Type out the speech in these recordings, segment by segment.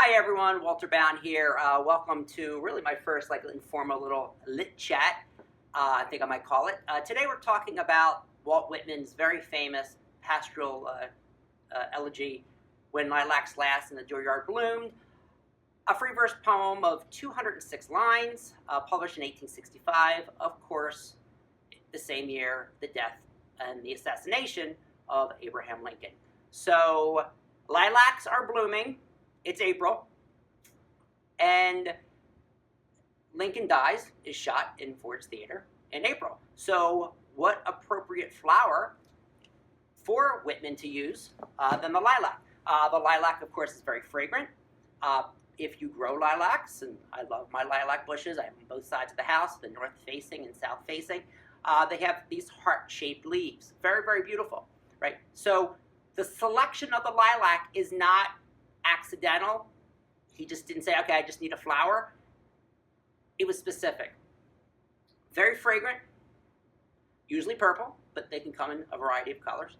Hi everyone, Walter Bowne here. Welcome to really my first informal little LitChat, I think I might call it. Today we're talking about Walt Whitman's very famous pastoral elegy, When Lilacs Last and the Dooryard Bloomed, a free verse poem of 206 lines, published in 1865, of course, the same year the death and the assassination of Abraham Lincoln. So lilacs are blooming. It's April, and Lincoln dies, is shot in Ford's Theater in April. So what appropriate flower for Whitman to use than the lilac? The lilac, of course, is very fragrant. If you grow lilacs, and I love my lilac bushes, I have them on both sides of the house, the north facing and south facing, they have these heart-shaped leaves. Very, very beautiful, right? So the selection of the lilac is not accidental. He just didn't say, okay, I just need a flower. It was specific. Very fragrant, usually purple, but they can come in a variety of colors.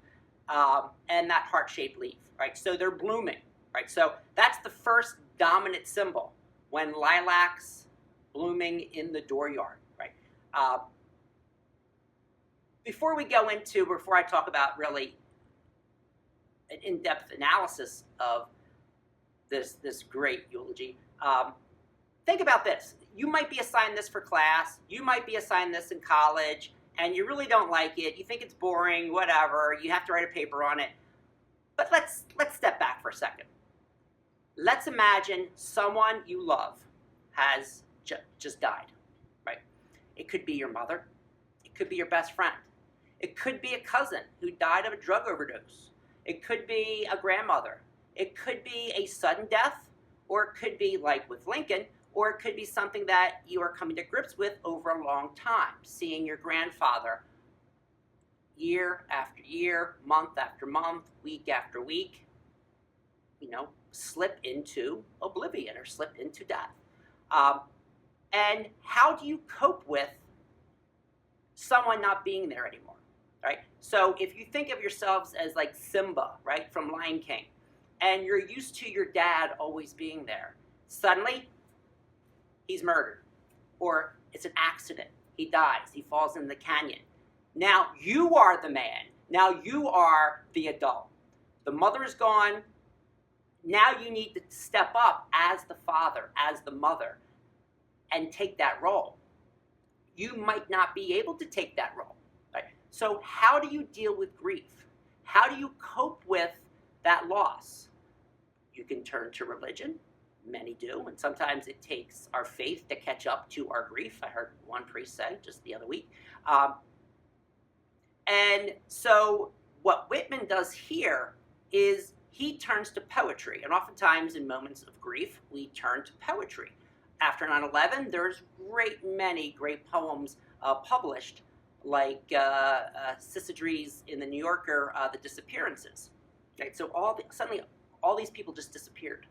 And that heart-shaped leaf, right? So they're blooming, right? So that's the first dominant symbol, when lilacs blooming in the dooryard, right? Before I talk about really an in-depth analysis of this great eulogy, think about this. You might be assigned this for class, you might be assigned this in college, and you really don't like it, you think it's boring, whatever, you have to write a paper on it. But let's step back for a second. Let's imagine someone you love has just died, right? It could be your mother, it could be your best friend, it could be a cousin who died of a drug overdose, it could be a grandmother, it could be a sudden death, or it could be, like with Lincoln, or it could be something that you are coming to grips with over a long time, seeing your grandfather year after year, month after month, week after week, slip into oblivion or slip into death. And how do you cope with someone not being there anymore, right? So if you think of yourselves as like Simba, right, from Lion King, and you're used to your dad always being there, suddenly he's murdered, or it's an accident, he dies, he falls in the canyon. Now you are the man, now you are the adult. The mother is gone, now you need to step up as the father, as the mother, and take that role. You might not be able to take that role, right? So how do you deal with grief? How do you cope with that loss? You can turn to religion. Many do, and sometimes it takes our faith to catch up to our grief. I heard one priest say just the other week. And so what Whitman does here is he turns to poetry, and oftentimes in moments of grief, we turn to poetry. After 9/11, there's many great poems published, like Syzygy's in the New Yorker, The Disappearances. Right? So suddenly all these people just disappeared.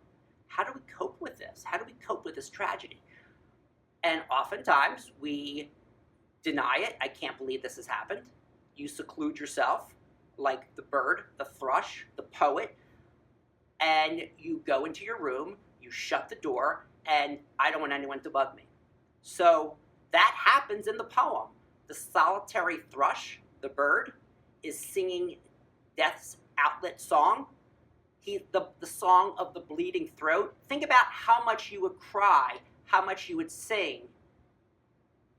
How do we cope with this? How do we cope with this tragedy? And oftentimes we deny it. I can't believe this has happened. You seclude yourself like the bird, the thrush, the poet, and you go into your room, you shut the door, and I don't want anyone to bug me. So that happens in the poem. The solitary thrush, the bird, is singing death's outlet song. The song of the bleeding throat. Think about how much you would cry, how much you would sing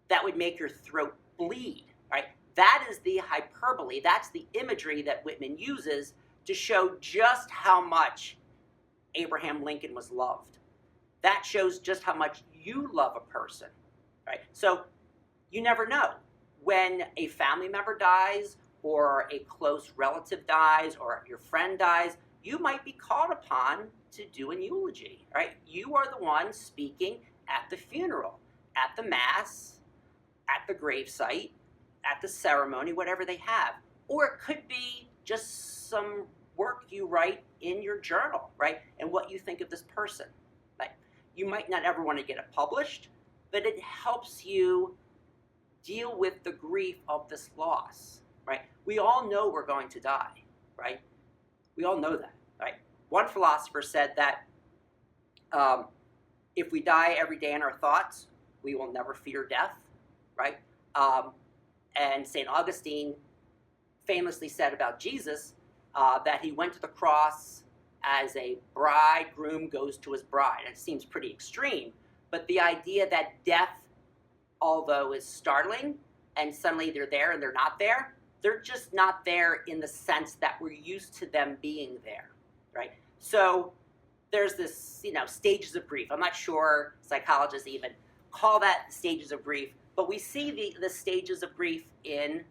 that would make your throat bleed, right? That is the hyperbole, that's the imagery that Whitman uses to show just how much Abraham Lincoln was loved. That shows just how much you love a person, right? So you never know. When a family member dies, or a close relative dies, or your friend dies, you might be called upon to do an eulogy, right? You are the one speaking at the funeral, at the mass, at the gravesite, at the ceremony, whatever they have. Or it could be just some work you write in your journal, right? And what you think of this person, right? You might not ever want to get it published, but it helps you deal with the grief of this loss, right? We all know we're going to die, right? We all know that, right? One philosopher said that If we die every day in our thoughts, we will never fear death, right? And St. Augustine famously said about Jesus that he went to the cross as a bridegroom goes to his bride. It seems pretty extreme, but the idea that death, although is startling, and suddenly they're there and they're not there, they're just not there in the sense that we're used to them being there, right? So there's this, stages of grief. I'm not sure psychologists even call that stages of grief, but we see the stages of grief in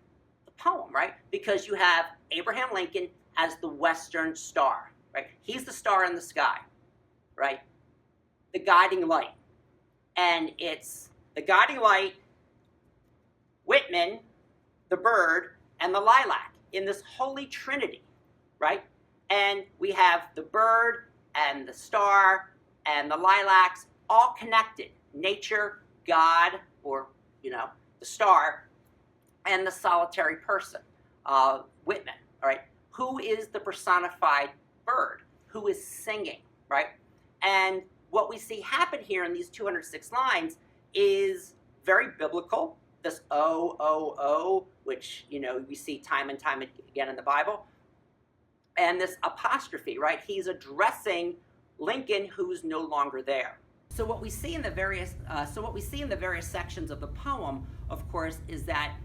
the poem, right? Because you have Abraham Lincoln as the Western star, right? He's the star in the sky, right? The guiding light. And it's the guiding light, Whitman, the bird, and the lilac in this holy trinity, right? And we have the bird and the star and the lilacs all connected. Nature, God, or, the star, and the solitary person, Whitman, all right? Who is the personified bird? Who is singing, right? And what we see happen here in these 206 lines is very biblical. This O, O, O, which, we see time and time again in the Bible. And this apostrophe, right? He's addressing Lincoln, who's no longer there. So what we see in the various sections of the poem, of course, is that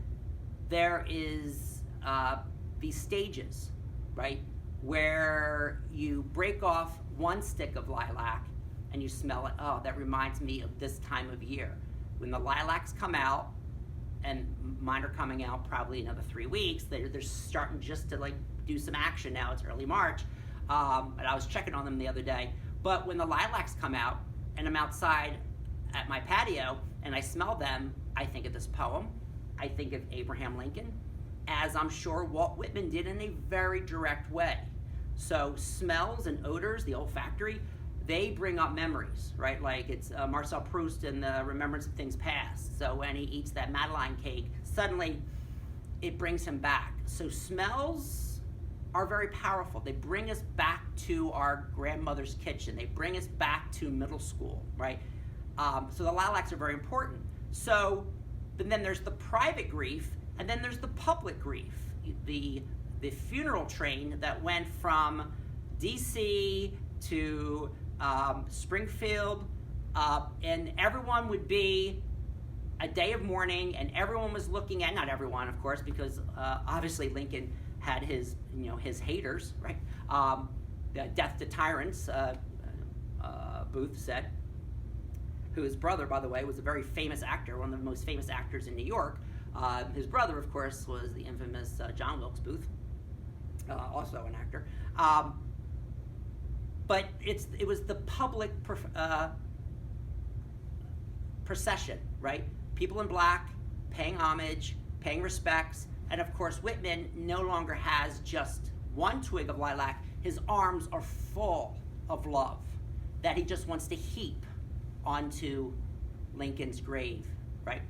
there is these stages, right? Where you break off one stick of lilac and you smell it. Oh, that reminds me of this time of year. When the lilacs come out, and mine are coming out probably another 3 weeks. They're starting just to do some action now. It's early March, and I was checking on them the other day. But when the lilacs come out, and I'm outside at my patio, and I smell them, I think of this poem. I think of Abraham Lincoln, as I'm sure Walt Whitman did in a very direct way. So smells and odors, the olfactory, they bring up memories, right? Like it's Marcel Proust in the Remembrance of Things Past. So when he eats that Madeleine cake, suddenly it brings him back. So smells are very powerful. They bring us back to our grandmother's kitchen. They bring us back to middle school, right? So the lilacs are very important. So, but then there's the private grief, and then there's the public grief. The funeral train that went from DC to Springfield, and everyone would be a day of mourning, and everyone was looking at, not everyone, of course, because obviously Lincoln had his, his haters, right? Death to tyrants, Booth said, whose brother, by the way, was a very famous actor, one of the most famous actors in New York. His brother, of course, was the infamous John Wilkes Booth, also an actor. But it was the public procession, right? People in black, paying homage, paying respects, and of course Whitman no longer has just one twig of lilac. His arms are full of love that he just wants to heap onto Lincoln's grave, right?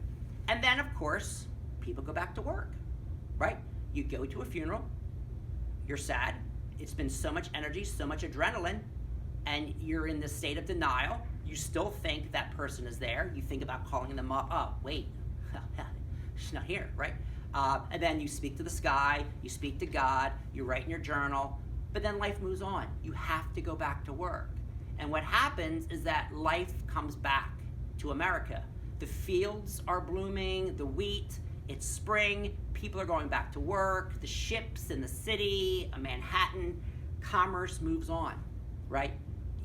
And then, of course, people go back to work, right? You go to a funeral, you're sad, it's been so much energy, so much adrenaline, and you're in this state of denial. You still think that person is there. You think about calling them up. Oh, wait, she's not here, right? And then you speak to the sky, you speak to God, you write in your journal, but then life moves on. You have to go back to work. And what happens is that life comes back to America. The fields are blooming, the wheat, it's spring, people are going back to work, the ships in the city, Manhattan, commerce moves on, right?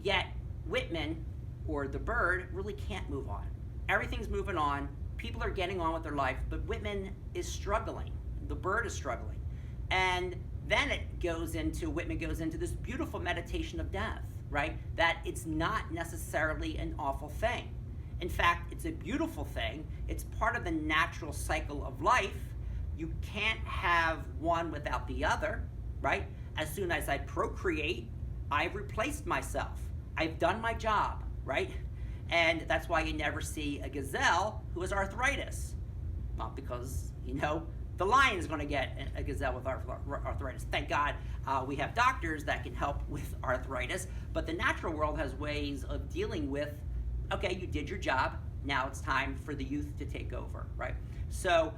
Yet Whitman, or the bird, really can't move on. Everything's moving on, people are getting on with their life, but Whitman is struggling. The bird is struggling. And then Whitman goes into this beautiful meditation of death, right? That it's not necessarily an awful thing. In fact, it's a beautiful thing. It's part of the natural cycle of life. You can't have one without the other, right? As soon as I procreate, I've replaced myself. I've done my job, right? And that's why you never see a gazelle who has arthritis. Not because, the lion's going to get a gazelle with arthritis. Thank God we have doctors that can help with arthritis, but the natural world has ways of dealing with, okay, you did your job, now it's time for the youth to take over, right? So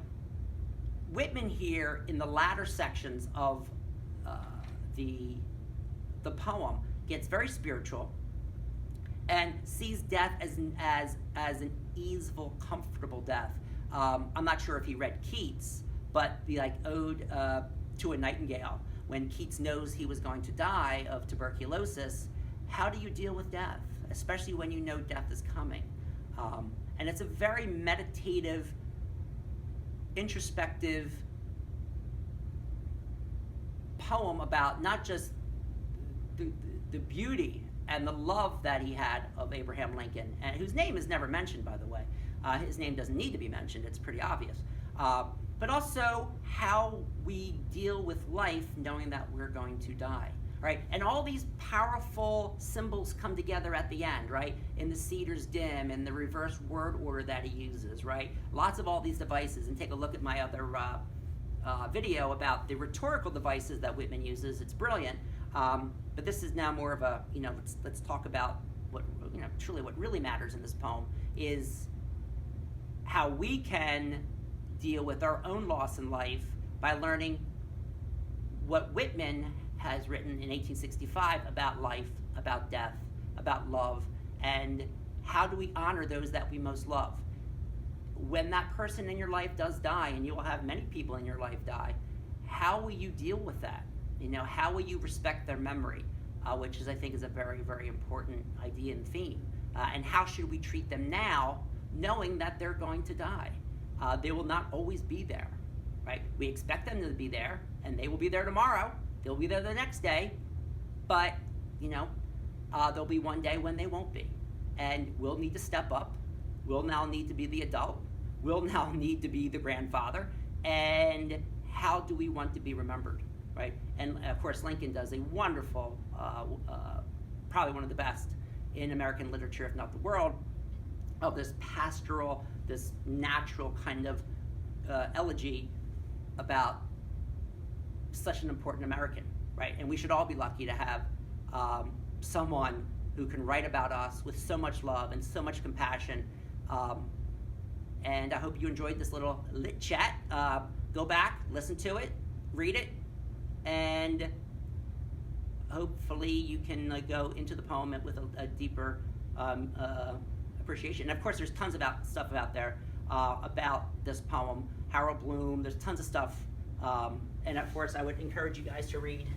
Whitman here in the latter sections of the poem gets very spiritual and sees death as an easeful, comfortable death. I'm not sure if he read Keats, but the ode to a nightingale, when Keats knows he was going to die of tuberculosis, how do you deal with death, especially when you know death is coming? And it's a very meditative, introspective poem about not just the beauty and the love that he had of Abraham Lincoln, and whose name is never mentioned, by the way. His name doesn't need to be mentioned, it's pretty obvious. But also how we deal with life knowing that we're going to die, right? And all these powerful symbols come together at the end, right? In the cedar's dim, in the reverse word order that he uses, right? Lots of all these devices, and take a look at my other video about the rhetorical devices that Whitman uses. It's brilliant. But this is now more of a, let's talk about what, truly what really matters in this poem is how we can deal with our own loss in life by learning what Whitman has written in 1865 about life, about death, about love, and how do we honor those that we most love. When that person in your life does die, and you will have many people in your life die, how will you deal with that? How will you respect their memory, which is, I think, is a very, very important idea and theme. And how should we treat them now, knowing that they're going to die? They will not always be there, right? We expect them to be there, and they will be there tomorrow. They'll be there the next day, but, there'll be one day when they won't be. And we'll need to step up. We'll now need to be the adult. We'll now need to be the grandfather. And how do we want to be remembered? Right? And of course, Lincoln does a wonderful, probably one of the best in American literature, if not the world, of this pastoral, this natural kind of elegy about such an important American, right? And we should all be lucky to have someone who can write about us with so much love and so much compassion. And I hope you enjoyed this little lit chat. Go back, listen to it, read it, and hopefully you can go into the poem with a deeper appreciation. And of course, there's tons of stuff out there about this poem. Harold Bloom, there's tons of stuff. And of course, I would encourage you guys to read.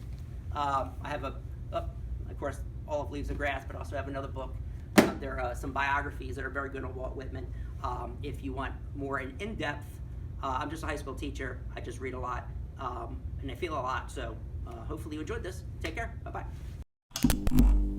I have of course, Olive Leaves and Grass, but also have another book. There are some biographies that are very good on Walt Whitman. If you want more in-depth, I'm just a high school teacher. I just read a lot. And I feel a lot, so hopefully you enjoyed this. Take care. Bye-bye.